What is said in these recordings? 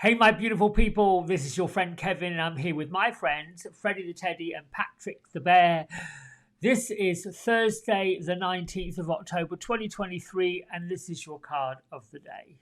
Hey, my beautiful people, this is your friend Kevin, and I'm here with my friends, Freddie the Teddy and Patrick the Bear. This is Thursday, the 19th of October, 2023, and this is your card of the day.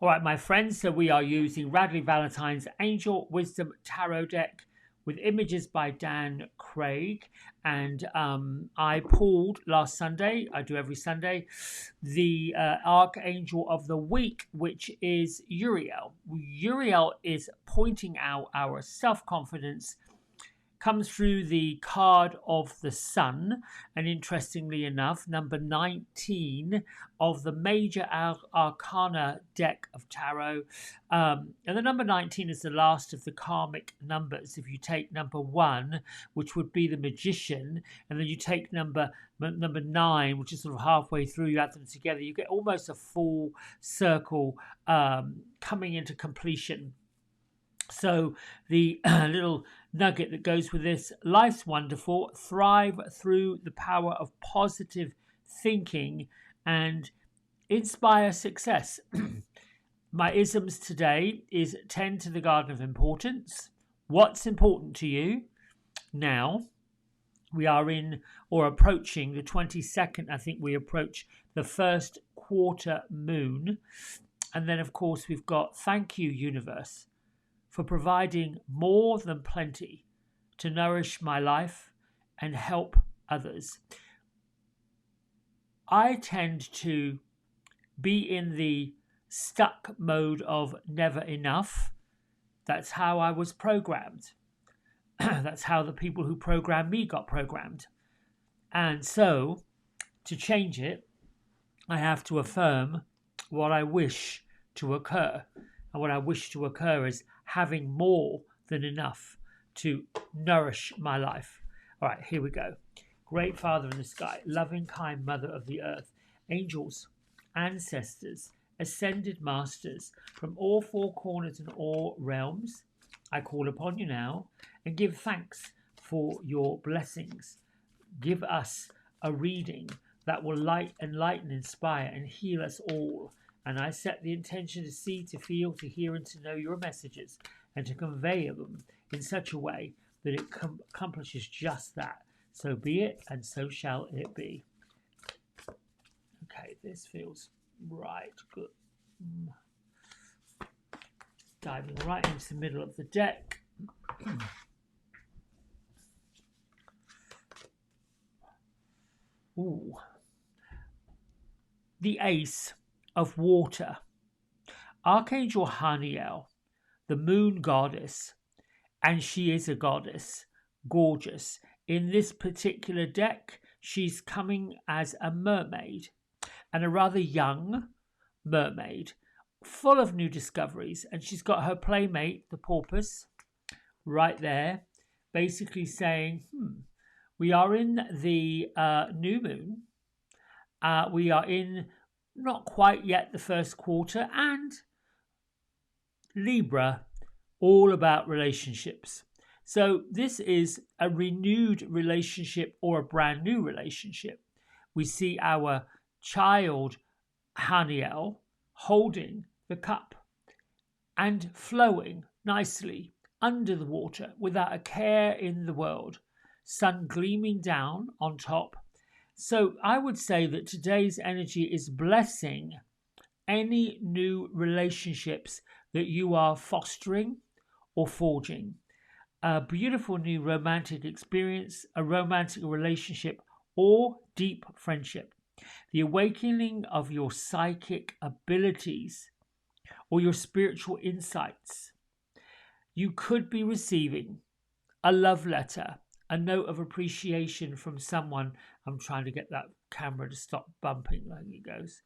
All right, my friends, so we are using Radleigh Valentine's Angel Wisdom Tarot deck with images by Dan Craig. And I pulled last Sunday, I do every Sunday, the Archangel of the Week, which is Uriel. Uriel is pointing out our self-confidence, comes through the card of the sun, and interestingly enough, number 19 of the major arcana deck of tarot, and the number 19 is the last of the karmic numbers. If you take number 1, which would be the magician, and then you take number 9, which is sort of halfway through, you add them together, you get almost a full circle coming into completion. So the little nugget that goes with this: life's wonderful, thrive through the power of positive thinking and inspire success. My isms today is tend to the garden of importance. What's important to you? Now we are in or approaching the 22nd. I think we approach the first quarter moon. And then of course we've got thank you, universe, for providing more than plenty to nourish my life and help others. I tend to be in the stuck mode of never enough. That's how I was programmed. That's how the people who programmed me got programmed. And so, to change it, I have to affirm what I wish to occur. And what I wish to occur is having more than enough to nourish my life. All right, here we go. Great Father in the sky, loving, kind Mother of the earth, angels, ancestors, ascended masters from all four corners and all realms, I call upon you now and give thanks for your blessings. Give us a reading that will enlighten, inspire, and heal us all. And I set the intention to see, to feel, to hear, and to know your messages, and to convey them in such a way that it accomplishes just that. So be it, and so shall it be. Okay, this feels right good. Diving right into the middle of the deck. Ooh. The Ace of Water. Archangel Uriel, the moon goddess, and she is a goddess, gorgeous. In this particular deck, she's coming as a mermaid, and a rather young mermaid, full of new discoveries. And she's got her playmate, the porpoise, right there, basically saying, we are in the new moon. We are in not quite yet the first quarter, and Libra, all about relationships. So this is a renewed relationship or a brand new relationship. We see our child Haniel holding the cup and flowing nicely under the water without a care in the world. Sun gleaming down on top. So I would say that today's energy is blessing any new relationships that you are fostering or forging. A beautiful new romantic experience, a romantic relationship, or deep friendship. The awakening of your psychic abilities or your spiritual insights. You could be receiving a love letter, a note of appreciation from someone. I'm trying to get that camera to stop bumping like it goes.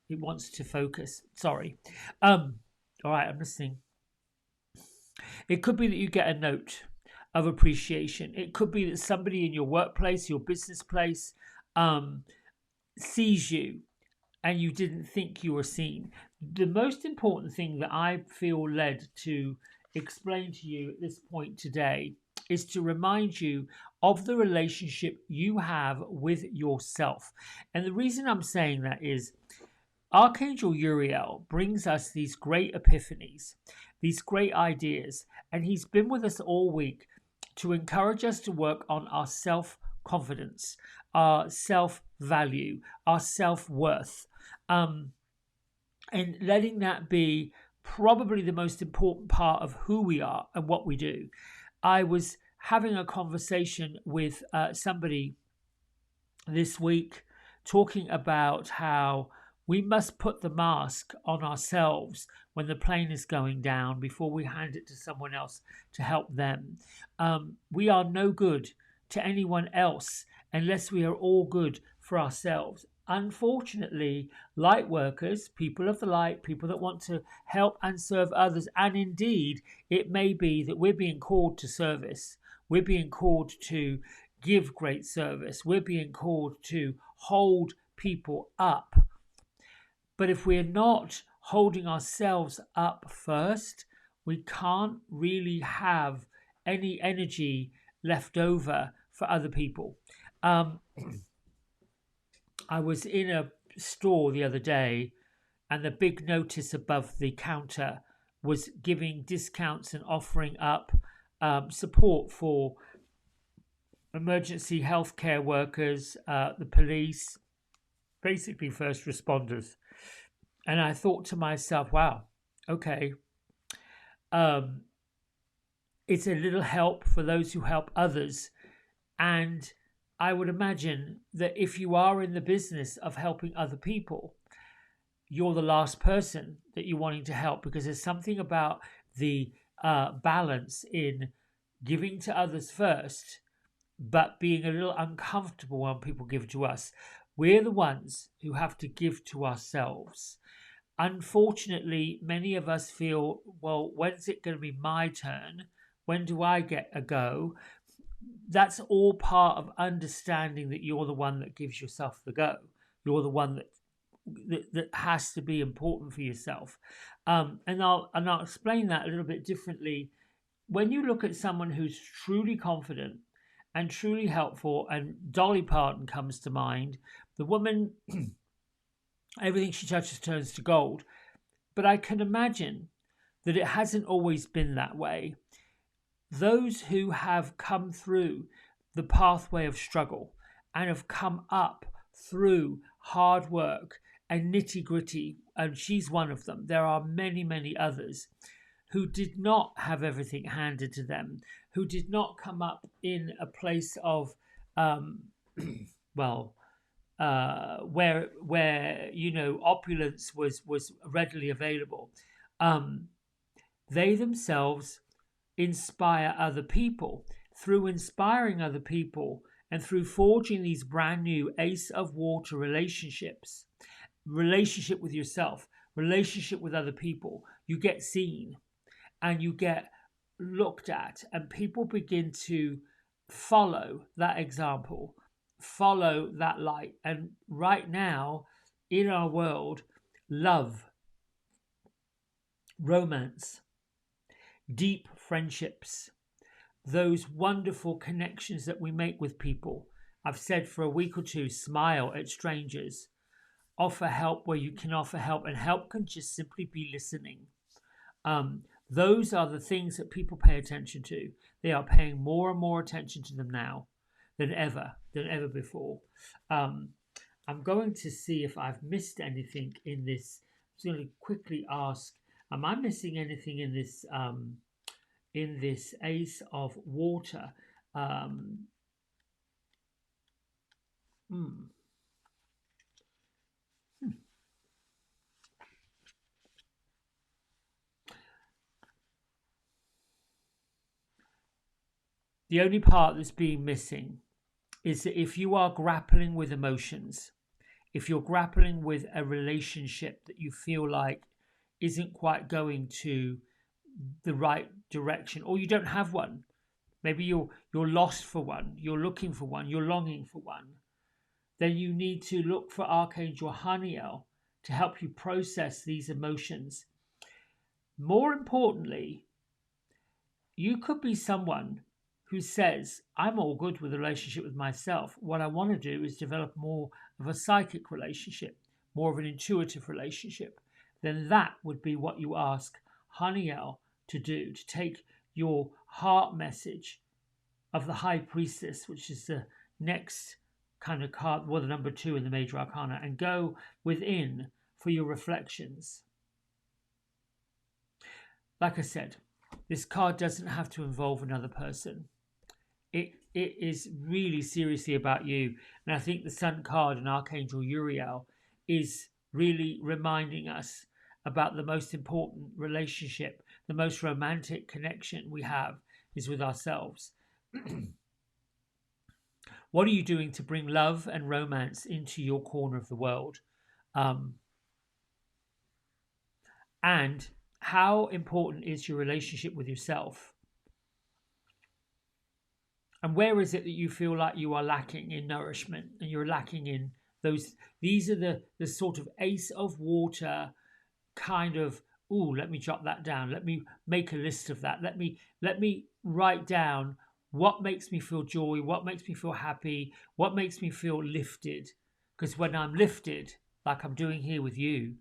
It wants to focus. Sorry. All right, I'm listening. It could be that you get a note of appreciation. It could be that somebody in your workplace, your business place, sees you and you didn't think you were seen. The most important thing that I feel led to explain to you at this point today is to remind you of the relationship you have with yourself. And the reason I'm saying that is Archangel Uriel brings us these great epiphanies, these great ideas, and he's been with us all week to encourage us to work on our self confidence, our self value, our self worth. And letting that be probably the most important part of who we are and what we do. I was having a conversation with somebody this week talking about how we must put the mask on ourselves when the plane is going down before we hand it to someone else to help them. We are no good to anyone else unless we are all good for ourselves. Unfortunately, light workers, people of the light, people that want to help and serve others, and indeed, it may be that we're being called to service. We're being called to give great service. We're being called to hold people up. But if we're not holding ourselves up first, we can't really have any energy left over for other people. I was in a store the other day, and the big notice above the counter was giving discounts and offering up support for emergency healthcare workers, the police, basically first responders. And I thought to myself, wow, okay, it's a little help for those who help others. And I would imagine that if you are in the business of helping other people, you're the last person that you're wanting to help, because there's something about the balance in giving to others first, but being a little uncomfortable when people give to us. We're the ones who have to give to ourselves. Unfortunately, many of us feel, well, when's it going to be my turn? When do I get a go? That's all part of understanding that you're the one that gives yourself the go. You're the one that has to be important for yourself. And I'll explain that a little bit differently. When you look at someone who's truly confident and truly helpful, and Dolly Parton comes to mind, the woman, everything she touches turns to gold. But I can imagine that it hasn't always been that way. Those who have come through the pathway of struggle and have come up through hard work and nitty gritty, and she's one of them. There are many, many others who did not have everything handed to them, who did not come up in a place of, where opulence was readily available. They themselves inspire other people. Through inspiring other people and through forging these brand new Ace of Water relationships, relationship with yourself, relationship with other people, you get seen and you get looked at, and people begin to follow that example, follow that light. And right now in our world, love, romance, deep friendships, those wonderful connections that we make with people. I've said for a week or two, smile at strangers, offer help where you can offer help, and help can just simply be listening. Those are the things that people pay attention to. They are paying more and more attention to them now than ever before. I'm going to see if I've missed anything in this. I'm going to quickly ask, am I missing anything in this Ace of Water? The only part that's being missing is that if you are grappling with emotions, if you're grappling with a relationship that you feel like isn't quite going to the right direction, or you don't have one, maybe you're lost for one, you're looking for one, you're longing for one, then you need to look for Archangel Haniel to help you process these emotions. More importantly, you could be someone who says, I'm all good with a relationship with myself. What I want to do is develop more of a psychic relationship, more of an intuitive relationship. Then that would be what you ask Haniel to do, to take your heart message of the High Priestess, which is the next kind of card, well, the number 2 in the Major Arcana, and go within for your reflections. Like I said, this card doesn't have to involve another person. It is really seriously about you. And I think the Sun card and Archangel Uriel is really reminding us about the most important relationship, the most romantic connection we have is with ourselves. What are you doing to bring love and romance into your corner of the world? And how important is your relationship with yourself? And where is it that you feel like you are lacking in nourishment and you're lacking in those? These are the sort of ace of water kind of, let me jot that down. Let me make a list of that. Let me write down what makes me feel joy, what makes me feel happy, what makes me feel lifted. Because when I'm lifted, like I'm doing here with you,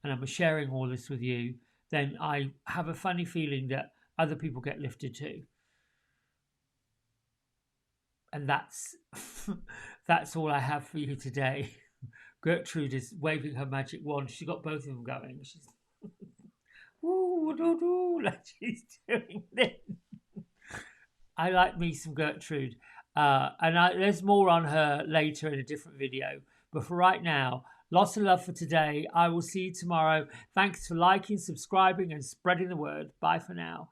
and I'm sharing all this with you, then I have a funny feeling that other people get lifted too. And that's that's all I have for you today. Gertrude is waving her magic wand. She's got both of them going. She's like she's doing this. I like me some Gertrude. There's more on her later in a different video. But for right now, lots of love for today. I will see you tomorrow. Thanks for liking, subscribing, and spreading the word. Bye for now.